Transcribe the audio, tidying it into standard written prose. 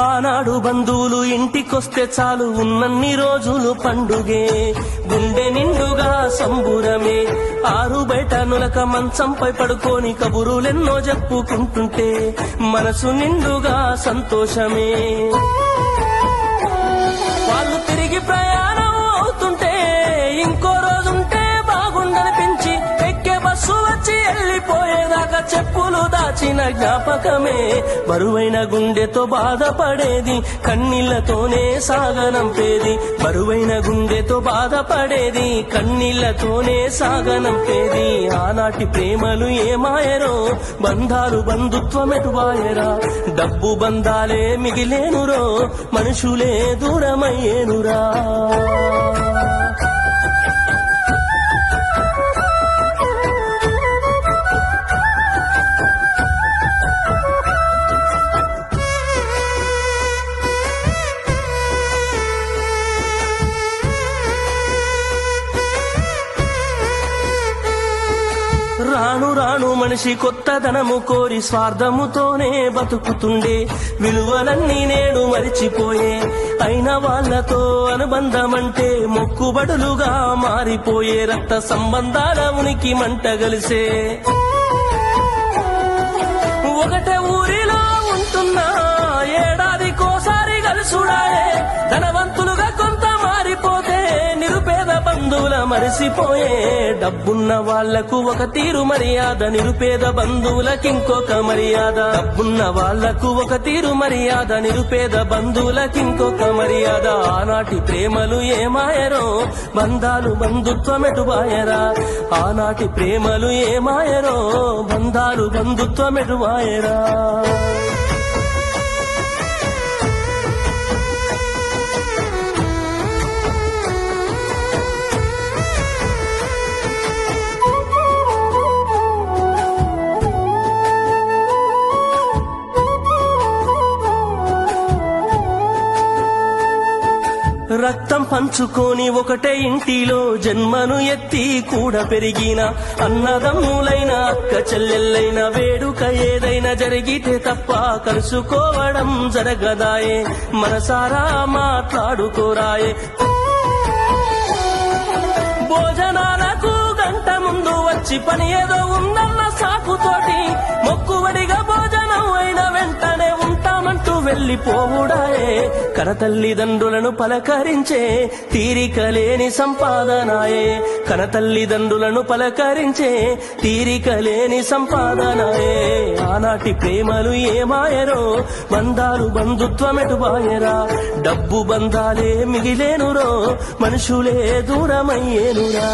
ఆనాడు బంధువులు ఇంటికొస్తే చాలు ఉన్నన్ని రోజులు పండుగే, గుండె నిండుగా సంబురమే. ఆరు బయట నులక మంచంపై పడుకొని కబురులెన్నో చెప్పుకుంటుంటే మనసు నిండుగా సంతోషమే. వాళ్ళు తిరిగి ప్రయాణం అవుతుంటే ఇంకో రోజుంటే బాగుండనిపించి ఎక్కే బస్సు వచ్చి వెళ్ళిపోయేదాకా చెప్పులు దాచిన జ్ఞాపకమే. బరువైన గుండెతో బాధపడేది కన్నీళ్లతోనే సాగనంపేది, బరువైన గుండెతో బాధపడేది కన్నీళ్లతోనే సాగనంపేది. ఆనాటి ప్రేమలు ఏమాయరో, బంధాలు బంధుత్వమెటువాయరా. డబ్బు బంధాలే మిగిలేనురో, మనుషులే దూరమయ్యేనురా. రాను రాను మనిషి కొత్తదనము కోరి స్వార్థముతోనే బతుకుతుండే, విలువలన్నీ నేడు మరిచిపోయే. అయిన వాళ్లతో అనుబంధమంటే మొక్కుబడులుగా మారిపోయే, రక్త సంబంధాల ఉనికి మంటగలిసే. ఒకటే ఊరిలో ఉంటున్నా ఏడాదికోసారి కలుసుడాయే, ధనవంతులుగా కొంత మారిపోతే నిరుపేద బంధువుల మరిసిపోయే. డబ్బున్న వాళ్లకు ఒక తీరు మర్యాద, నిరుపేద బంధువులకింకొక మర్యాద. డబ్బున్న వాళ్లకు ఒక తీరు మర్యాద, నిరుపేద బంధువులకింకొక మర్యాద. ఆనాటి ప్రేమలు ఏమాయరో, బంధాలు బంధుత్వమెటువాయరా. ఆనాటి ప్రేమలు ఏమాయరో, బంధాలు బంధుత్వమెటువాయరా. రక్తం పంచుకొని ఒకటే ఇంటిలో జన్మను ఎత్తి కూడా పెరిగిన అన్నదమ్ములైన అక్క చెల్లెళ్ళైన వేడుక ఏదైనా జరిగితే తప్ప కలుసుకోవడం జరగదాయే. మనసారా మాట్లాడుకోరాయే. భోజనాలకు గంట ముందు వచ్చి పని ఏదో ఉందన్న సాకుతోటి మొక్కువడిగా భోజనం అయిన వెంటనే ఉంటామంటూ వెళ్లిపోవుడాయే. కనతల్లిదండ్రులను పలకరించే తీరిక లేని సంపాదనాయే, కనతల్లిదండ్రులను పలకరించే తీరిక లేని సంపాదనాయే. ఆనాటి ప్రేమలు ఏమాయరో, బంధాలు బంధుత్వమెటువాయరా. డబ్బు బంధాలే మిగిలేనురో, మనుషులే దూరమయ్యేనురా.